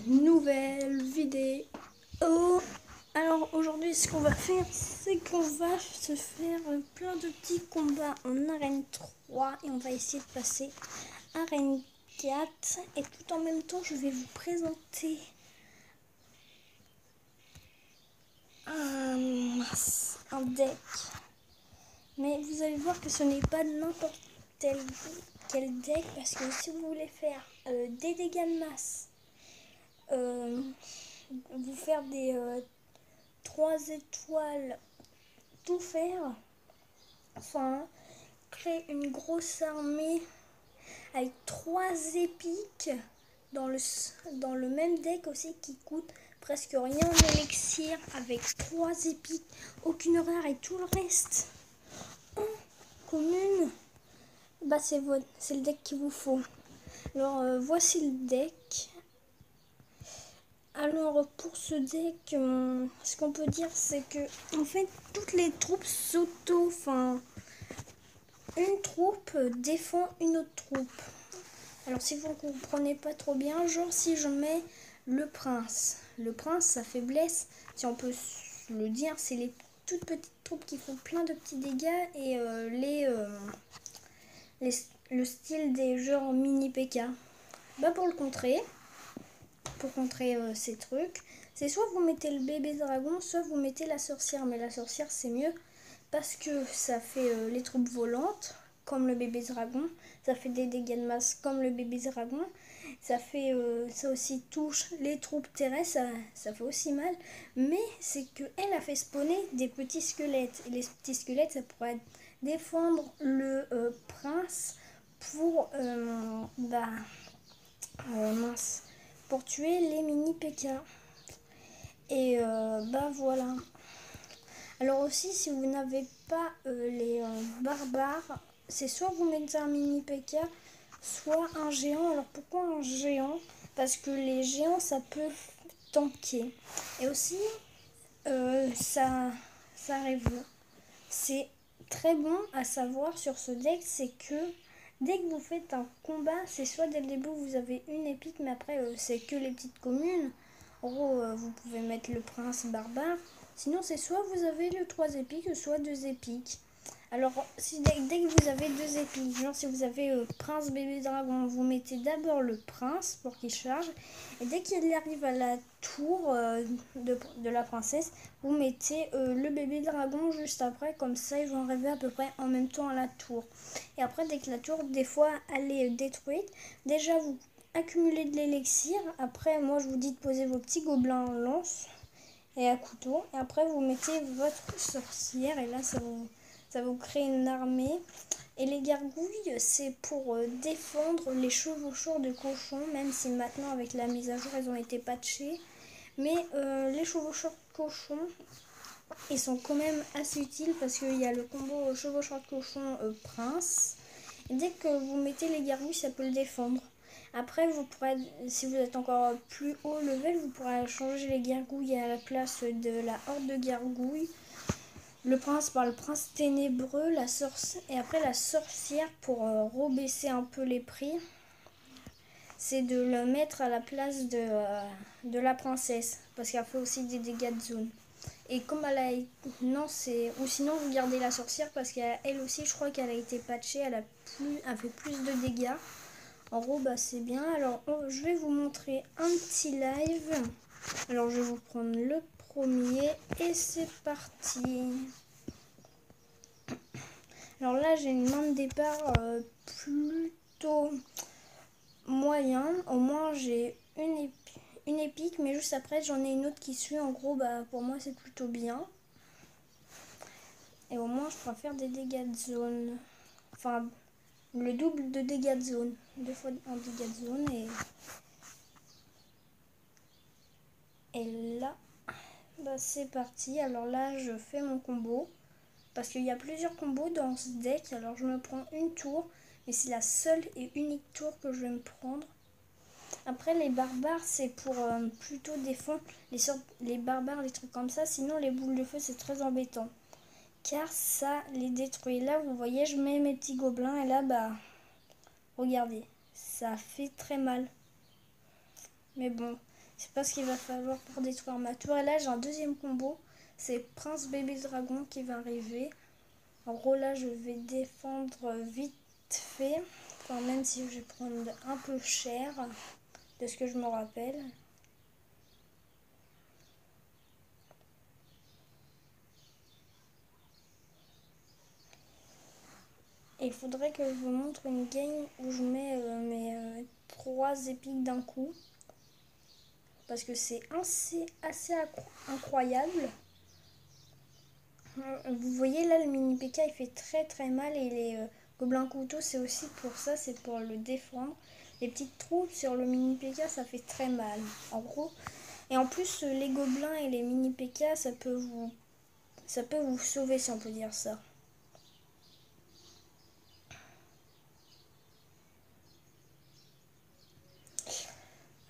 nouvelle vidéo. Alors aujourd'hui ce qu'on va faire, c'est qu'on va se faire plein de petits combats en arène 3 et on va essayer de passer arène 4 et tout en même temps je vais vous présenter un deck. Mais vous allez voir que ce n'est pas n'importe quel deck, parce que si vous voulez faire des dégâts de masse, vous faire des 3 étoiles, tout faire, enfin créer une grosse armée avec 3 épiques dans le même deck aussi qui coûte presque rien en élixir, avec 3 épiques, aucune rare et tout le reste en commune, bah c'est le deck qu'il vous faut. Alors voici le deck. Alors pour ce deck, ce qu'on peut dire c'est que en fait toutes les troupes enfin une troupe défend une autre troupe. Alors si vous ne comprenez pas trop bien, genre si je mets le prince sa faiblesse, si on peut le dire, c'est les toutes petites troupes qui font plein de petits dégâts et le style des jeux en mini PK. Bah pour contrer ces trucs, c'est soit vous mettez le bébé dragon, soit vous mettez la sorcière. Mais la sorcière c'est mieux parce que ça fait les troupes volantes comme le bébé dragon, ça fait des dégâts de masse comme le bébé dragon, ça fait ça aussi touche les troupes terrestres, ça fait aussi mal, mais c'est que elle a fait spawner des petits squelettes et les petits squelettes ça pourrait défendre le prince pour mince, pour tuer les mini PK. Et bah voilà. Alors aussi si vous n'avez pas les barbares, c'est soit vous mettez un mini PK, soit un géant. Alors pourquoi un géant? Parce que les géants ça peut tanker. Et aussi ça arrive. C'est très bon à savoir sur ce deck, c'est que dès que vous faites un combat, c'est soit dès le début vous avez une épique, mais après c'est que les petites communes. En gros, vous pouvez mettre le prince barbare. Sinon, c'est soit vous avez le 3 épiques, soit 2 épiques. Alors, dès que vous avez 2 épiques, genre si vous avez prince bébé dragon, vous mettez d'abord le prince pour qu'il charge. Et dès qu'il arrive à la tour de la princesse, vous mettez le bébé dragon juste après. Comme ça, ils vont arriver à peu près en même temps à la tour. Et après, dès que la tour, des fois, elle est détruite, déjà vous accumulez de l'élixir. Après, moi, je vous dis de poser vos petits gobelins en lance et à couteau. Et après, vous mettez votre sorcière. Et là, ça vous crée une armée. Et les gargouilles, c'est pour défendre les chevaucheurs de cochons, même si maintenant, avec la mise à jour, elles ont été patchées. Mais les chevaucheurs de cochons, ils sont quand même assez utiles parce qu'il y a le combo chevaucheur de cochon prince. Et dès que vous mettez les gargouilles, ça peut le défendre. Après, vous pourrez, si vous êtes encore plus haut level, vous pourrez changer les gargouilles à la place de la horde de gargouilles. Le prince par le prince ténébreux, et après la sorcière pour rebaisser un peu les prix. C'est de le mettre à la place de la princesse, parce qu'elle fait aussi des dégâts de zone. Et comme elle a... Non, c'est... Ou sinon, vous gardez la sorcière, parce qu'elle aussi, je crois qu'elle a été patchée, elle fait plus de dégâts. En gros, bah c'est bien. Alors, je vais vous montrer un petit live. Alors, je vais vous prendre le premier, et c'est parti. Alors là, j'ai une main de départ plutôt moyen. Au moins, j'ai une épique, mais juste après, j'en ai une autre qui suit. En gros, bah pour moi, c'est plutôt bien. Et au moins, je pourrais faire des dégâts de zone. Enfin, le double de dégâts de zone. 2 fois un dégât de zone. Et là, bah c'est parti. Alors là, je fais mon combo. Parce qu'il y a plusieurs combos dans ce deck. Alors, je me prends une tour. Mais c'est la seule et unique tour que je vais me prendre. Après, les barbares, c'est pour plutôt défendre les barbares, les trucs comme ça. Sinon, les boules de feu, c'est très embêtant. Car ça les détruit. Là, vous voyez, je mets mes petits gobelins. Et là, bah, regardez, ça fait très mal. Mais bon, C'est pas ce qu'il va falloir pour détruire ma tour. Et là, j'ai un deuxième combo. C'est Prince Bébé Dragon qui va arriver. En gros, là, je vais défendre vite fait. Enfin, même si je vais prendre un peu cher de ce que je me rappelle. Et il faudrait que je vous montre une game où je mets mes 3 épiques d'un coup. Parce que c'est assez incroyable. Vous voyez là, le mini PK il fait très mal. Et les gobelins couteaux, c'est aussi pour ça, c'est pour le défendre. Les petites troupes sur le mini PK, ça fait très mal. En gros. Et en plus, les gobelins et les mini PK, ça peut vous sauver, si on peut dire ça.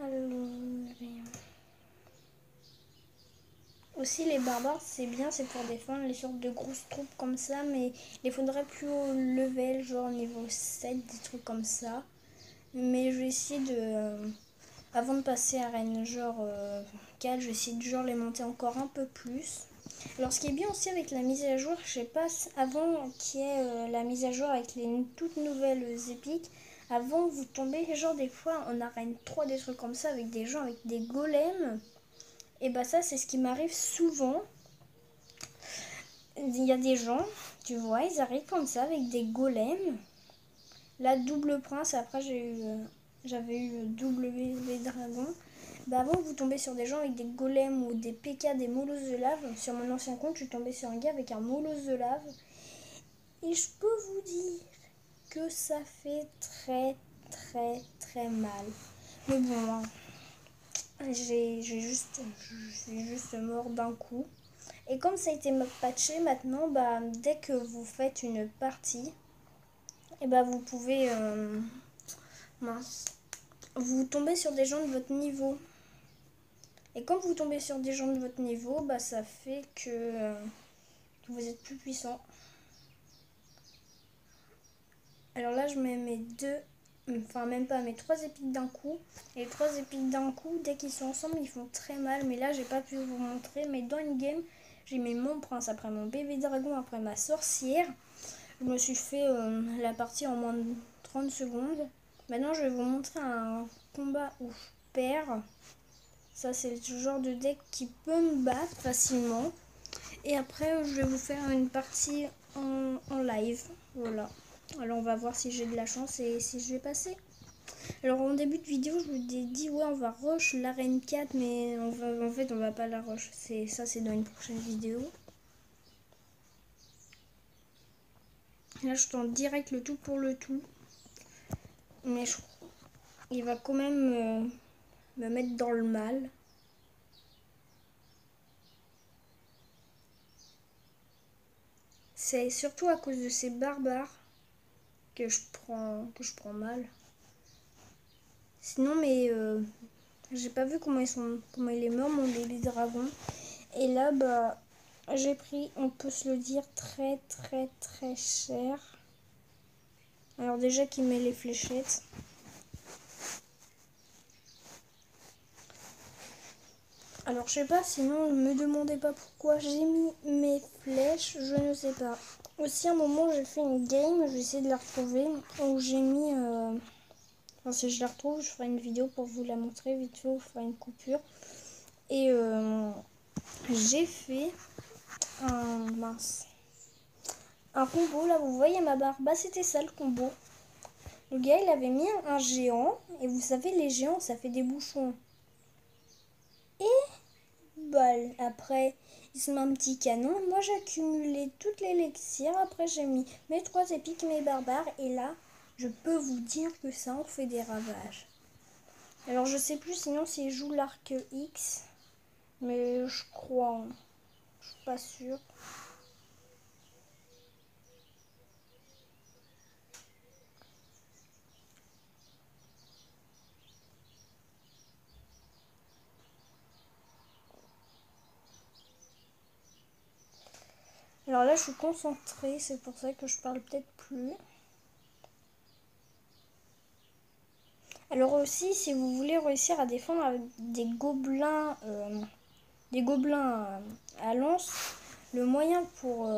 Alors, aussi les barbares c'est bien, c'est pour défendre les sortes de grosses troupes comme ça, mais il faudrait plus haut level, genre niveau 7, des trucs comme ça. Mais je vais essayer de, avant de passer à Reine genre 4, je vais essayer de genre les monter encore un peu plus. Alors ce qui est bien aussi avec la mise à jour, je sais pas, avant qu'il y ait la mise à jour avec les toutes nouvelles épiques, avant vous tombez genre des fois en arène 3 des trucs comme ça avec des gens avec des golems. Et bah ça c'est ce qui m'arrive souvent. Il y a des gens, tu vois, ils arrivent comme ça avec des golems. La double prince, après j'avais eu le double bébé dragon. Bah avant vous tombez sur des gens avec des golems ou des PK, des molosses de lave. Sur mon ancien compte, je suis tombée sur un gars avec un molosse de lave. Et je peux vous dire que ça fait très mal. Mais bon, hein, j'ai juste mort d'un coup. Et comme ça a été patché maintenant, bah, dès que vous faites une partie, et bah, vous pouvez vous tombez sur des gens de votre niveau. Et quand vous tombez sur des gens de votre niveau, bah, ça fait que vous êtes plus puissant. Alors là, je mets mes même pas, mes 3 épiques d'un coup. Et les 3 épiques d'un coup, dès qu'ils sont ensemble, ils font très mal. Mais là, j'ai pas pu vous montrer. Mais dans une game, j'ai mis mon prince, après mon bébé dragon, après ma sorcière. Je me suis fait la partie en moins de 30 secondes. Maintenant, je vais vous montrer un combat où je perds. Ça, c'est le genre de deck qui peut me battre facilement. Et après, je vais vous faire une partie en live. Voilà. Alors, on va voir si j'ai de la chance et si je vais passer. Alors, en début de vidéo, je vous ai dit, ouais, on va rush l'arène 4, mais en fait, on va pas la rush. C'est dans une prochaine vidéo. Là, je tente direct le tout pour le tout. Mais il va quand même me mettre dans le mal. C'est surtout à cause de ces barbares que je prends mal. Sinon, mais j'ai pas vu comment il est mort, mon bébé dragon. Et là, bah, j'ai pris, on peut se le dire, très cher. Alors déjà qu'il met les fléchettes. Alors je sais pas, sinon ne me demandez pas pourquoi j'ai mis mes flèches, je ne sais pas. Aussi à un moment j'ai fait une game, je vais essayer de la retrouver, où j'ai mis... Enfin si je la retrouve, je ferai une vidéo pour vous la montrer vite fait, ou je ferai une coupure. Et j'ai fait un combo, là vous voyez ma barre, bah c'était ça le combo. Le gars il avait mis un géant, et vous savez les géants ça fait des bouchons. Et après il se met un petit canon, moi j'ai accumulé toute l'élixir, après j'ai mis mes 3 épiques, mes barbares, et là je peux vous dire que ça en fait des ravages. Alors je sais plus sinon s'il joue l'arc X, mais je crois, je suis pas sûre. Alors là je suis concentrée, c'est pour ça que je parle peut-être plus. Alors aussi, si vous voulez réussir à défendre avec des gobelins à lance, le moyen pour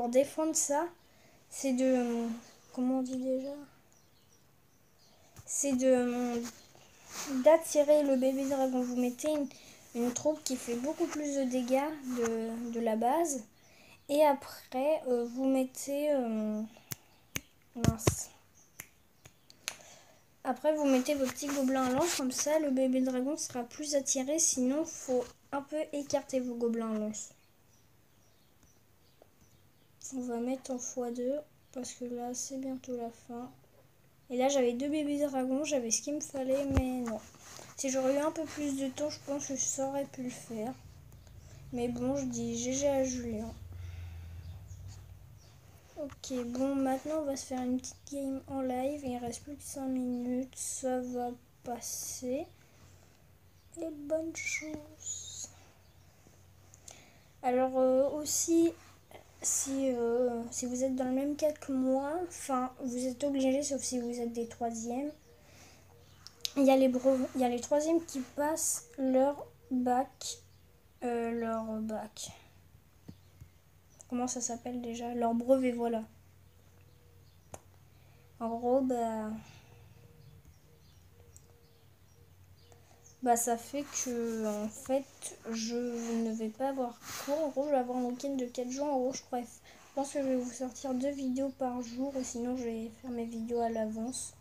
défendre ça, c'est de... Comment on dit déjà? C'est d'attirer le bébé dragon. Vous mettez une troupe qui fait beaucoup plus de dégâts de la base. Et après, vous mettez... mince. Après, vous mettez vos petits gobelins à lance. Comme ça, le bébé dragon sera plus attiré. Sinon, faut un peu écarter vos gobelins à lance. On va mettre en x2. Parce que là, c'est bientôt la fin. Et là, j'avais 2 bébés dragons. J'avais ce qu'il me fallait, mais non. Si j'aurais eu un peu plus de temps, je pense que ça aurait pu le faire. Mais bon, je dis GG à Julien. Ok, bon, maintenant on va se faire une petite game en live. Il reste plus que 5 minutes. Ça va passer. Et bonne chance. Alors aussi, si vous êtes dans le même cas que moi, enfin, vous êtes obligés, sauf si vous êtes des troisièmes. Il y a les troisièmes qui passent leur bac. Comment ça s'appelle déjà? Leur brevet, voilà. En gros, ça fait que, en fait, je ne vais pas avoir cours. En gros, je vais avoir un week-end de 4 jours. En gros, je pense que je vais vous sortir 2 vidéos par jour. Ou sinon, je vais faire mes vidéos à l'avance.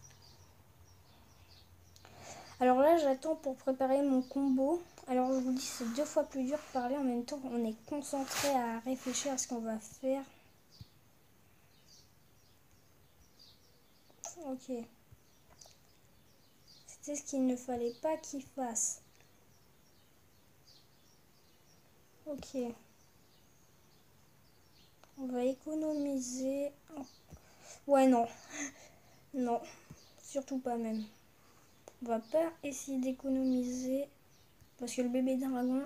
Alors là, j'attends pour préparer mon combo. Alors, je vous dis, c'est 2 fois plus dur de parler. En même temps, on est concentré à réfléchir à ce qu'on va faire. Ok. C'était ce qu'il ne fallait pas qu'il fasse. Ok. On va économiser. Ouais, non. Non. Surtout pas même. On va pas essayer d'économiser. Parce que le bébé dragon...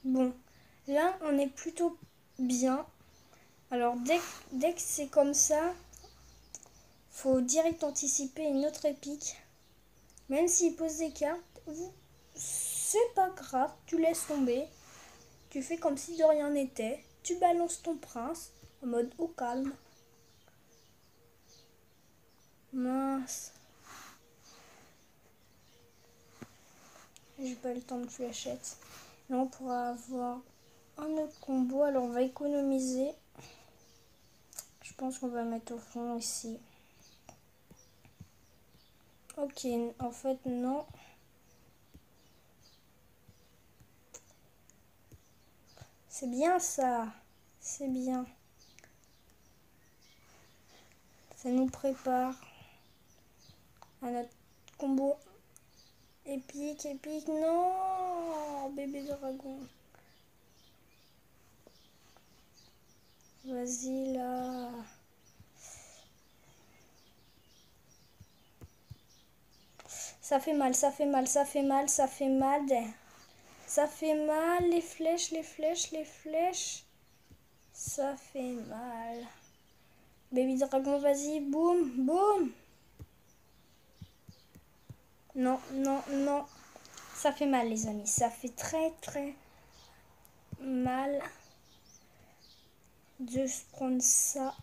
Bon. Là, on est plutôt bien. Alors, dès que c'est comme ça, faut direct anticiper une autre épique. Même s'il pose des cartes, c'est pas grave, tu laisses tomber. Tu fais comme si de rien n'était. Tu balances ton prince en mode au calme. Mince. J'ai pas le temps de fléchette. Là, on pourra avoir un autre combo. Alors, on va économiser. Je pense qu'on va mettre au fond ici. Ok, en fait, non. C'est bien ça. C'est bien. Ça nous prépare à notre combo épique, épique. Non, bébé dragon. Vas-y là. Ça fait mal, ça fait mal, ça fait mal, ça fait mal. Ça fait mal, les flèches, les flèches, les flèches. Ça fait mal. Baby dragon, vas-y, boum, boum. Non, non, non. Ça fait mal, les amis. Ça fait très, très mal de se prendre ça.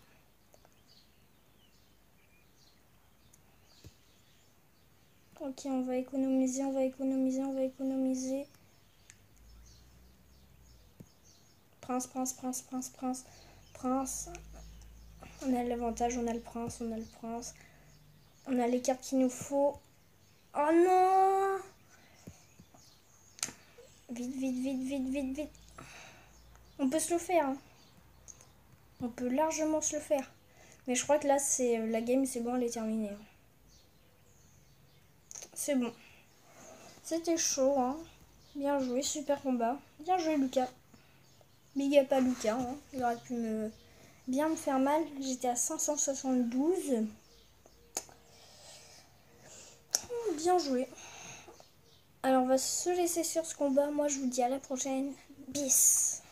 Ok, on va économiser, on va économiser, on va économiser. Prince, prince, prince, prince, prince, prince. On a l'avantage, on a le prince, on a le prince. On a les cartes qu'il nous faut. Oh non! Vite, vite, vite, vite, vite, vite. On peut se le faire. Hein. On peut largement se le faire. Mais je crois que là, c'est la game, c'est bon, elle est terminée. C'est bon. C'était chaud, hein. Bien joué, super combat. Bien joué, Lucas. Big up à Lucas, hein. Il aurait pu bien me faire mal. J'étais à 572. Bien joué. Alors, on va se laisser sur ce combat. Moi, je vous dis à la prochaine. Bis.